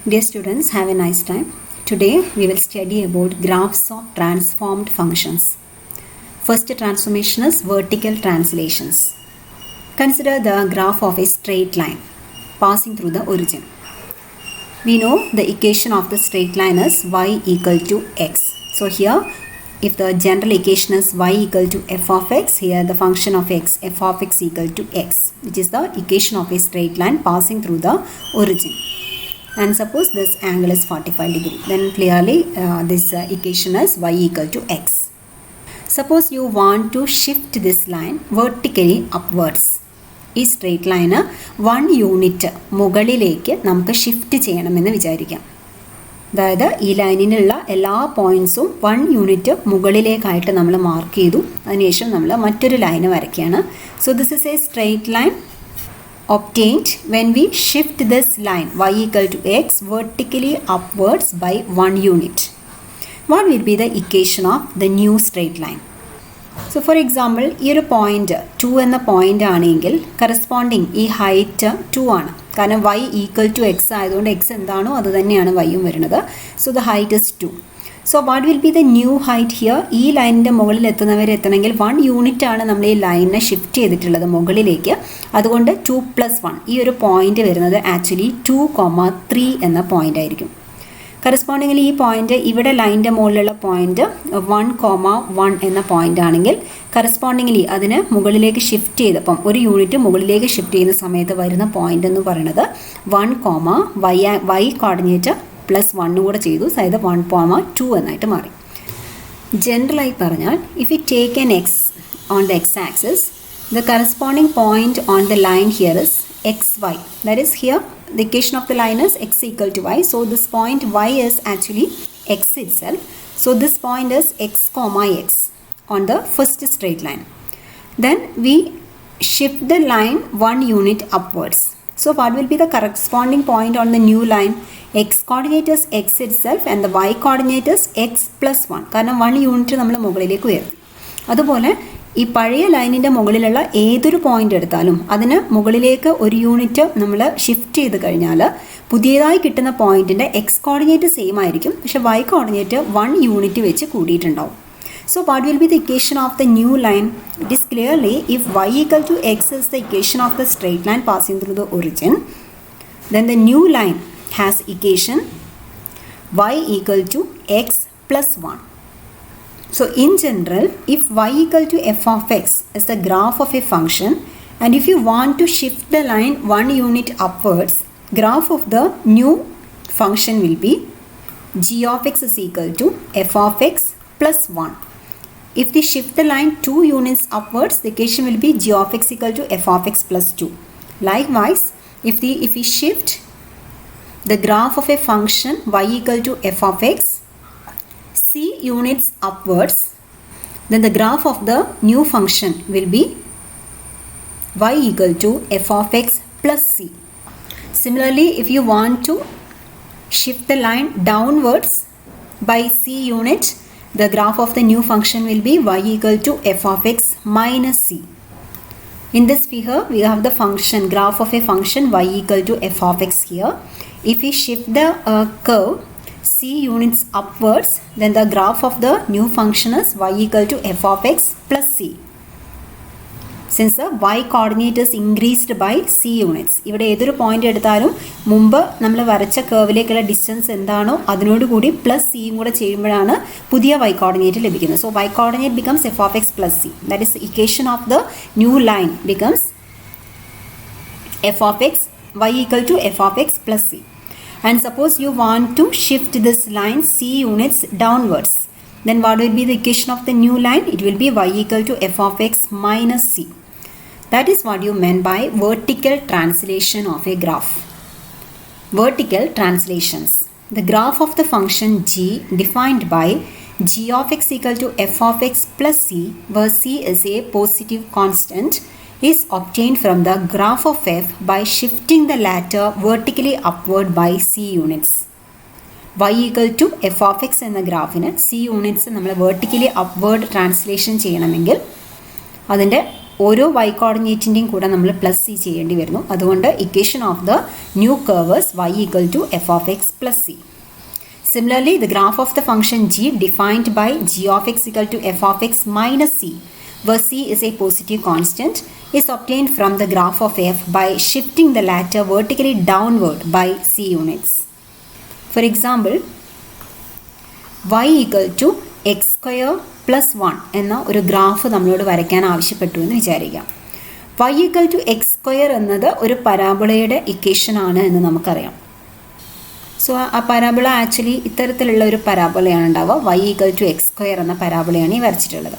Dear students, have a nice time. Today we will study about graphs of transformed functions. First transformation is vertical translations. Consider the graph of a straight line passing through the origin. We know the equation of the straight line is y equal to x. So here, if the general equation is y equal to f of x, here the function of x, f of x equal to x, which is the equation of a straight line passing through the origin. And suppose this angle is 45 degree, then clearly this equation is y equal to x. Suppose you want to shift this line vertically upwards. ഈ straight line 1 unit മുകളിലേക്ക് നമുക്ക് shift ചെയ്യണമെന്ന് വിചാരിക്കാം. അതായത് ഈ ലൈനിനുള്ള എല്ലാ പോയിൻറ്റ്സും 1 unit മുകളിലേക്കായിട്ട് നമ്മൾ mark ചെയ്തു. അതിനുശേഷം നമ്മൾ മറ്റൊരു ലൈന് വരയ്ക്കുകയാണ്. So this is A straight line obtained when we shift this line y equal to x vertically upwards by 1 unit. What will be the equation of the new straight line? So for example, ഈ ഒരു point 2 എന്ന point ആണെങ്കിൽ corresponding ഈ height 2 ആണ്. കാരണം y equal to X ആയതുകൊണ്ട് X എന്താണോ അത് തന്നെയാണ് വൈയും വരുന്നത്. So the height is 2. So what will be the new height here? ഈ ലൈനിൻ്റെ മുകളിൽ എത്തണമെങ്കിൽ 1 യൂണിറ്റ് ആണ് നമ്മൾ ഈ ലൈനിനെ ഷിഫ്റ്റ് ചെയ്തിട്ടുള്ളത് മുകളിലേക്ക്. അതുകൊണ്ട് 2+1 ഈ ഒരു പോയിന്റ് വരുന്നത് ആക്ച്വലി 2,3 എന്ന പോയിന്റ് ആയിരിക്കും. കറസ്പോണ്ടിങ്ങിൽ ഈ പോയിന്റ് ഇവിടെ ലൈനിൻ്റെ മുകളിലുള്ള പോയിന്റ് 1,1 എന്ന പോയിന്റ് ആണെങ്കിൽ കറസ്പോണ്ടിങ്ങിലി അതിന് മുകളിലേക്ക് ഷിഫ്റ്റ് ചെയ്തപ്പം ഒരു യൂണിറ്റ് മുകളിലേക്ക് ഷിഫ്റ്റ് ചെയ്യുന്ന സമയത്ത് വരുന്ന പോയിന്റ് എന്ന് പറയുന്നത് 1, y കോർഡിനേറ്റ് +1 കൂടെ ചെയ്തു, അതായത് 1,2 എന്നായിട്ട് മാറി. ജനറലായി പറഞ്ഞാൽ if you take N X on the X axis, the corresponding point on the line here is xy. That is, here the equation of the line is x equal to y. So this point y is actually x itself. So this point is x comma x on the first straight line. Then we shift the line 1 unit upwards. So what will be the corresponding point on the new line? X coordinate is x itself and the y coordinate is x+1. കാരണം 1 unit നമ്മൾ മുകളിലേക്ക് ഉയർത്തി. അതുപോലെ ഈ പഴയ ലൈനിൻ്റെ മുകളിലുള്ള ഏതൊരു പോയിന്റ് എടുത്താലും അതിന് മുകളിലേക്ക് ഒരു യൂണിറ്റ് നമ്മൾ ഷിഫ്റ്റ് ചെയ്ത് കഴിഞ്ഞാൽ പുതിയതായി കിട്ടുന്ന പോയിന്റിൻ്റെ എക്സ് കോർഡിനേറ്റ് സെയിം ആയിരിക്കും, പക്ഷേ വൈ കോർഡിനേറ്റ് 1 യൂണിറ്റ് വെച്ച് കൂടിയിട്ടുണ്ടാവും. So what will be the equation of the new line? It is clearly if y equal to x is the equation of the straight line passing through the origin, then the new line has equation y equal to x+1. So in general, if y equal to f of x is the graph of a function, and if you want to shift the line 1 unit upwards, graph of the new function will be g of x is equal to f of x plus 1. If we shift the line 2 units upwards, the equation will be g of x equal to f of x plus 2. Likewise, if we shift the graph of a function y equal to f of x c units upwards, then the graph of the new function will be y equal to f of x plus c. Similarly, if you want to shift the line downwards by c unit, the graph of the new function will be y equal to f of x minus c. In this figure, we have the function, graph of a function y equal to f of x here. If we shift the curve c units upwards, then the graph of the new function is y equal to f of x plus c. Since the y coordinate is increased by c units, ഇവിടെ ഏതൊരു point എടുത്താലും മുമ്പ് നമ്മൾ വരച്ച കർവിലേക്കുള്ള distance എന്താണോ അതിനോട് കൂടി plus സിയും കൂടെ ചെയ്യുമ്പോഴാണ് പുതിയ y കോർഡിനേറ്റ് ലഭിക്കുന്നത്. So y coordinate becomes f of x plus c. That is the equation of the new line becomes f of x y equal to f of x plus c. And suppose you want to shift this line c units downwards, then what will be the equation of the new line? It will be y equal to f of x minus c. That is what you meant by vertical translation of a graph. Vertical translations. The graph of the function g defined by g of x equal to f of x plus c, where c is a positive constant, is obtained from the graph of f by shifting the latter vertically upward by c units. y equal to f of x എന്ന ഗ്രാഫിന് c units നമ്മൾ vertically upward translation ചെയ്യണമെങ്കിൽ അതിൻ്റെ ഓരോ y കോർഡിനേറ്റിൻ്റെയും കൂടെ നമ്മൾ plus c ചെയ്യേണ്ടി വരുന്നു. അതുകൊണ്ട് equation of the new curve is y equal to f of x plus c. Similarly, the graph of the function g defined by g of x equal to f of x minus c, where c is a positive constant, is obtained from the graph of f by shifting the latter vertically downward by c units. For example, y equal to x square plus 1 എന്ന ഒരു graph നമ്മളോട് വരയ്ക്കാൻ ആവശ്യപ്പെട്ടു എന്ന് വിചാരിക്കാം. y equal to x square എന്നത് ഒരു പരാബോളയുടെ equation ആണ് എന്ന് നമുക്കറിയാം. സോ ആ പരാബോള ആക്ച്വലി ഇത്തരത്തിലുള്ള ഒരു പരാബോളയാണ് ഉണ്ടാവുക. y equal to x square എന്ന പരാബോളയാണ് ഈ വരച്ചിട്ടുള്ളത്.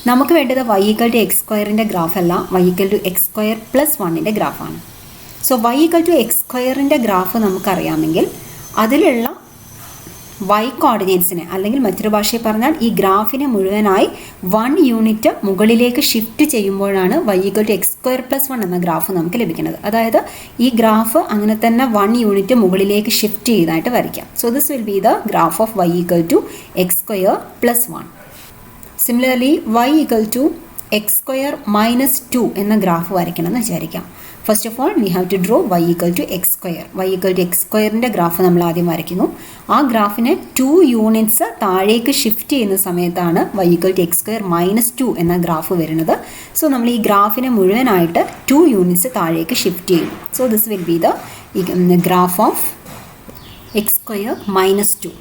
നമുക്ക് വേണ്ടത് y equal to x squareൻ്റെ ഗ്രാഫല്ല, y equal to x square plus 1ൻ്റെ ഗ്രാഫാണ്. So y equal to x squareൻ്റെ ഗ്രാഫ് നമുക്കറിയാമെങ്കിൽ അതിലുള്ള y കോർഡിനേറ്റ്സിനെ, അല്ലെങ്കിൽ മറ്റൊരു ഭാഷയിൽ പറഞ്ഞാൽ ഈ ഗ്രാഫിനെ മുഴുവനായി 1 യൂണിറ്റ് മുകളിലേക്ക് ഷിഫ്റ്റ് ചെയ്യുമ്പോഴാണ് y equal to x square plus 1 എന്ന ഗ്രാഫ് നമുക്ക് ലഭിക്കുന്നത്. അതായത് ഈ ഗ്രാഫ് അങ്ങനെ തന്നെ 1 യൂണിറ്റ് മുകളിലേക്ക് ഷിഫ്റ്റ് ചെയ്തായിട്ട് വരയ്ക്കാം. So this will be the graph of y equal to x square plus 1. Similarly, y equal to x square minus 2 എന്ന ഗ്രാഫ് വരയ്ക്കണമെന്ന് വിചാരിക്കാം. First of all we have to draw y equal to x square. y equal to x squareൻ്റെ graph നമ്മൾ ആദ്യം വരയ്ക്കുന്നു. ആ ഗ്രാഫിനെ 2 units താഴേക്ക് ഷിഫ്റ്റ് ചെയ്യുന്ന സമയത്താണ് y equal to x square minus 2 എന്ന ഗ്രാഫ് വരുന്നത്. സോ നമ്മൾ ഈ ഗ്രാഫിനെ മുഴുവനായിട്ട് 2 യൂണിറ്റ്സ് താഴേക്ക് ഷിഫ്റ്റ് ചെയ്യും. So this will be the graph of x square minus 2.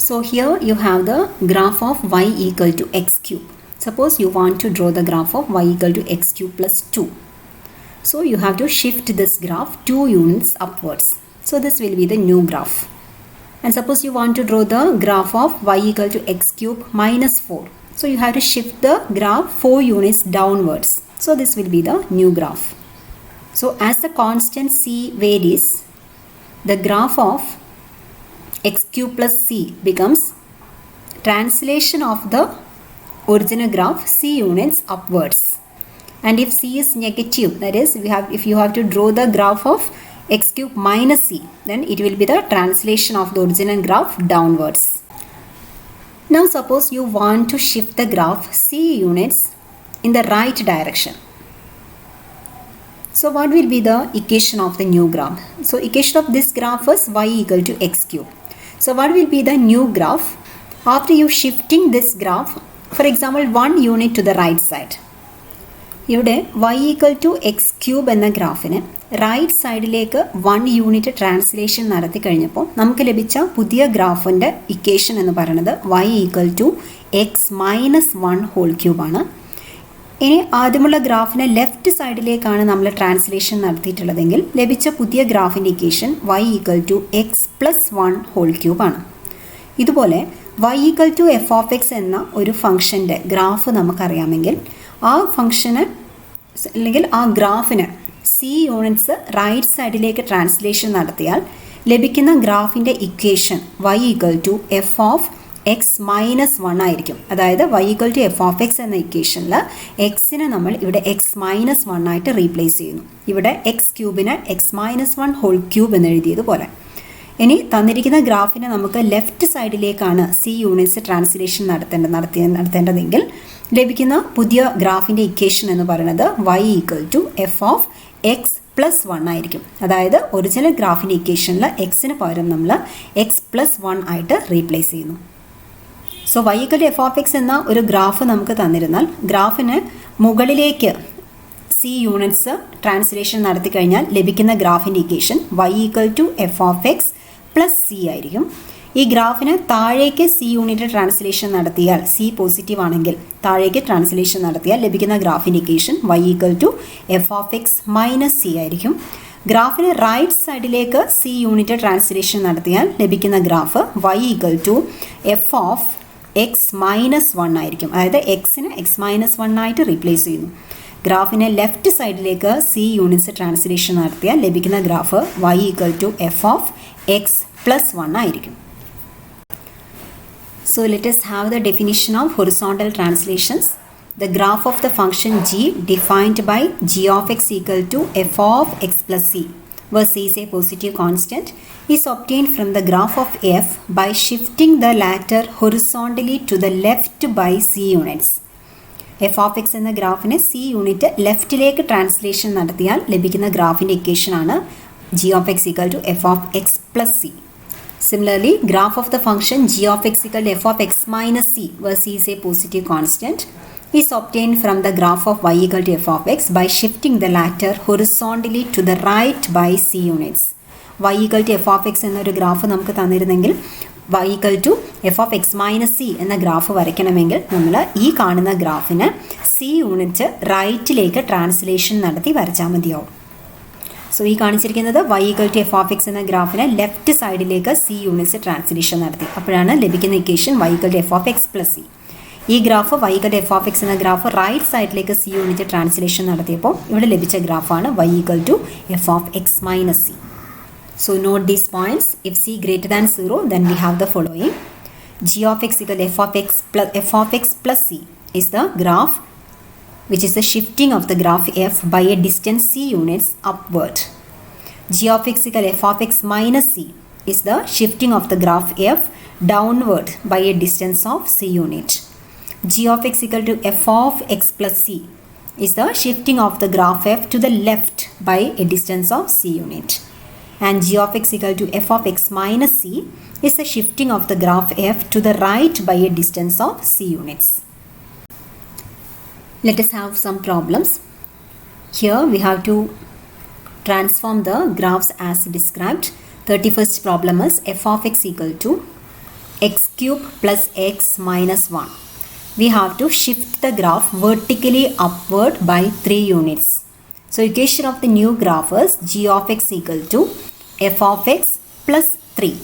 So here you have the graph of y equal to x cube. Suppose you want to draw the graph of y equal to x cube plus 2. So you have to shift this graph 2 units upwards. So this will be the new graph. And suppose you want to draw the graph of y equal to x cube minus 4. So you have to shift the graph 4 units downwards. So this will be the new graph. So as the constant c varies, the graph of x cube plus c becomes translation of the original graph c units upwards. And if c is negative, that is if you have to draw the graph of x cube minus c, then it will be the translation of the original graph downwards. Now suppose you want to shift the graph c units in the right direction. So what will be the equation of the new graph? So equation of this graph is y equal to x cube. So what will be the new graph after you shifting this graph, for example 1 unit to the right side? ഇവിടെ y equal to x cube എന്ന ഗ്രാഫിന് right സൈഡിലേക്ക് 1 unit translation നടത്തി കഴിഞ്ഞപ്പോൾ നമുക്ക് ലഭിച്ച പുതിയ ഗ്രാഫിൻ്റെ equation എന്ന് പറയുന്നത് y equal to x minus 1 whole cube ആണ്. ഇനി ആദ്യമുള്ള ഗ്രാഫിനെ ലെഫ്റ്റ് സൈഡിലേക്കാണ് നമ്മൾ ട്രാൻസ്ലേഷൻ നടത്തിയിട്ടുള്ളതെങ്കിൽ ലഭിച്ച പുതിയ ഗ്രാഫിൻ്റെ equation y equal to x plus 1 whole cube ആണ്. ഇതുപോലെ y equal to f of x എന്ന ഒരു ഫംഗ്ഷൻ്റെ ഗ്രാഫ് നമുക്കറിയാമെങ്കിൽ ആ ഫംഗ്ഷന് അല്ലെങ്കിൽ ആ ഗ്രാഫിന് c യൂണിറ്റ്സ് റൈറ്റ് സൈഡിലേക്ക് ട്രാൻസ്ലേഷൻ നടത്തിയാൽ ലഭിക്കുന്ന ഗ്രാഫിൻ്റെ equation y equal to f of x minus 1 ആയിരിക്കും. അതായത് y equal to f of x എന്ന ഇക്വേഷനിൽ എക്സിനെ നമ്മൾ ഇവിടെ x minus 1 ആയിട്ട് റീപ്ലേസ് ചെയ്യുന്നു. ഇവിടെ എക്സ് ക്യൂബിന് x minus 1 ഹോൾ ക്യൂബ് എന്ന് എഴുതിയതുപോലെ. ഇനി തന്നിരിക്കുന്ന ഗ്രാഫിനെ നമുക്ക് ലെഫ്റ്റ് സൈഡിലേക്കാണ് c യൂണിറ്റ്സ് ട്രാൻസ്ലേഷൻ നടത്തേണ്ടതെങ്കിൽ ലഭിക്കുന്ന പുതിയ ഗ്രാഫിൻ്റെ ഇക്വേഷൻ എന്ന് പറയുന്നത് y equal to f of x plus 1 ആയിരിക്കും. അതായത് ഒറിജിനൽ ഗ്രാഫിൻ്റെ ഇക്വേഷനിൽ എക്സിന് പകരം നമ്മൾ x plus 1 ആയിട്ട് റീപ്ലേസ് ചെയ്യുന്നു. So y equal to f of x എന്ന ഒരു ഗ്രാഫ് നമുക്ക് തന്നിരുന്നാൽ ഗ്രാഫിന് മുകളിലേക്ക് c യൂണിറ്റ്സ് ട്രാൻസ്ലേഷൻ നടത്തി കഴിഞ്ഞാൽ ലഭിക്കുന്ന ഗ്രാഫിൻ്റെ equation y equal to f of x plus c ആയിരിക്കും. ഈ ഗ്രാഫിന് താഴേക്ക് c യൂണിറ്റ് ട്രാൻസ്ലേഷൻ നടത്തിയാൽ c പോസിറ്റീവ് ആണെങ്കിൽ താഴേക്ക് ട്രാൻസ്ലേഷൻ നടത്തിയാൽ ലഭിക്കുന്ന ഗ്രാഫിൻ്റെ equation y equal to f of x minus c ആയിരിക്കും. ഗ്രാഫിന് റൈറ്റ് സൈഡിലേക്ക് c യൂണിറ്റ് ട്രാൻസ്ലേഷൻ നടത്തിയാൽ ലഭിക്കുന്ന graph y equal to f of x minus 1 ആയിരിക്കും. അതായത് എക്സിന് x minus 1 ആയിട്ട് റീപ്ലേസ് ചെയ്യുന്നു. ഗ്രാഫിനെ ലെഫ്റ്റ് സൈഡിലേക്ക് c യൂണിറ്റ്സ് ട്രാൻസ്ലേഷൻ നടത്തിയാൽ ലഭിക്കുന്ന graph y equal to f of x plus 1 ആയിരിക്കും. So let us have the definition of horizontal translations. The graph of the function g defined by g of x equal to f of x plus c, where c is a positive constant, is obtained from the graph of f by shifting the latter horizontally to the left by c units. F of x എന്ന ഗ്രാഫിനെ c unit ലെഫ്റ്റിലേക്ക് translation നടത്തിയാൽ ലഭിക്കുന്ന ഗ്രാഫിൻ്റെ ഇക്വേഷനാണ് g of x equal to f of x plus c. Similarly, graph of the function g of x equal to f of x minus c, where c is a positive constant, is obtained from the graph of y equal to f of x by shifting the latter horizontally to the right by c units. y equal to f of x എന്നൊരു graph നമുക്ക് തന്നിരുന്നെങ്കിൽ y equal to f of x minus c എന്ന graph വരയ്ക്കണമെങ്കിൽ നമ്മൾ ഈ കാണുന്ന ഗ്രാഫിന് c unit റൈറ്റിലേക്ക് ട്രാൻസ്ലേഷൻ നടത്തി വരച്ചാൽ മതിയാവും. സോ ഈ കാണിച്ചിരിക്കുന്നത് y equal to f of x എന്ന ഗ്രാഫിനെ ലെഫ്റ്റ് സൈഡിലേക്ക് സി യൂണിറ്റ്സ് ട്രാൻസ്ലേഷൻ നടത്തി. അപ്പോഴാണ് ലഭിക്കുന്ന equation y equal to f of x plus c. ഈ graph y equal to f of x എന്ന ഗ്രാഫ് റൈറ്റ് സൈഡിലേക്ക് സി യൂണിറ്റ് ട്രാൻസ്ലേഷൻ നടത്തിയപ്പോൾ ഇവിടെ ലഭിച്ച ഗ്രാഫാണ് y equal to f of x minus c. So note these points. If c greater than 0 then we have the following. g of x equal to f of x plus c is the graph which is the shifting of the graph f by a distance c units upward. g of x equal to f of x minus c is the shifting of the graph f downward by a distance of c unit. g of x equal to f of x plus c is the shifting of the graph f to the left by a distance of c unit. And g of x equal to f of x minus c is the shifting of the graph f to the right by a distance of c units. Let us have some problems. Here we have to transform the graphs as described. 31st problem is f of x equal to x cube plus x minus 1. We have to shift the graph vertically upward by 3 units. So equation of the new graph is g of x equal to f of x plus 3.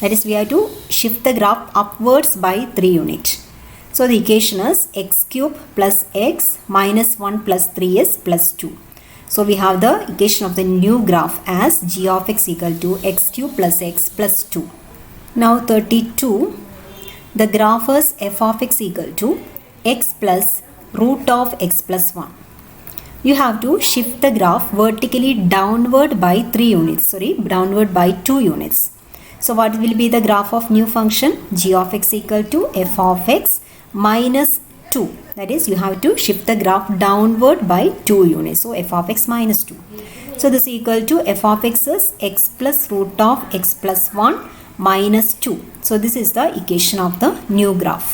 That is, we have to shift the graph upwards by 3 units. So the equation is x cube plus x minus 1 plus 3 is plus 2. So we have the equation of the new graph as g of x equal to x cube plus x plus 2. Now 32, the graph is f of x equal to x plus root of x plus 1. You have to shift the graph vertically downward by 3 units, downward by 2 units. So what will be the graph of new function? G of x equal to f of x minus 2. That is, you have to shift the graph downward by 2 units. So f of x minus 2. So this equal to f of x is x plus root of x plus 1 minus 2. So this is the equation of the new graph.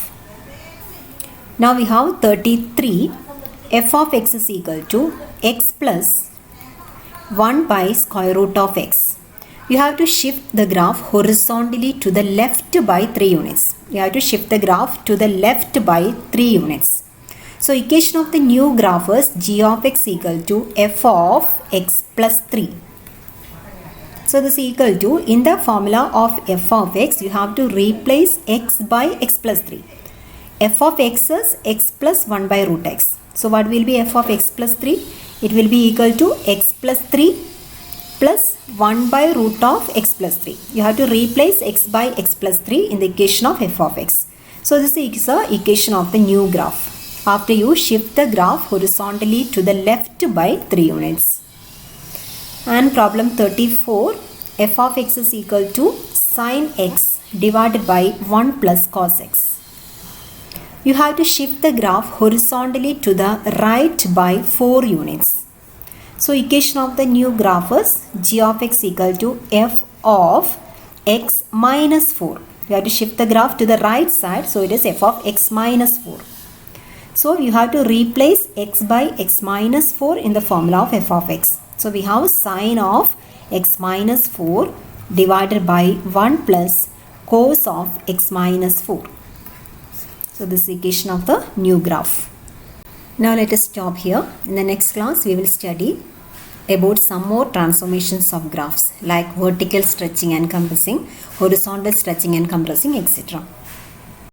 Now we have 33. F of x is equal to x plus 1 by square root of x. You have to shift the graph horizontally to the left by 3 units. You have to shift the graph to the left by 3 units. So equation of the new graph is g of x equal to f of x plus 3. So this is equal to, in the formula of f of x, you have to replace x by x plus 3. F of x is x plus 1 by root x. So what will be f of x plus 3? It will be equal to x plus 3 plus 1 by root of x plus 3. You have to replace x by x plus 3 in the equation of f of x. So this is the equation of the new graph after you shift the graph horizontally to the left by 3 units. And problem 34, f of x is equal to sin x divided by 1 plus cos x. You have to shift the graph horizontally to the right by 4 units. So equation of the new graph is g of x equal to f of x minus 4. You have to shift the graph to the right side, so it is f of x minus 4. So you have to replace x by x minus 4 in the formula of f of x. So we have sin of x minus 4 divided by 1 plus cos of x minus 4. So this is the equation of the new graph. Now let us stop here. In the next class we will study about some more transformations of graphs like vertical stretching and compressing, horizontal stretching and compressing, etc.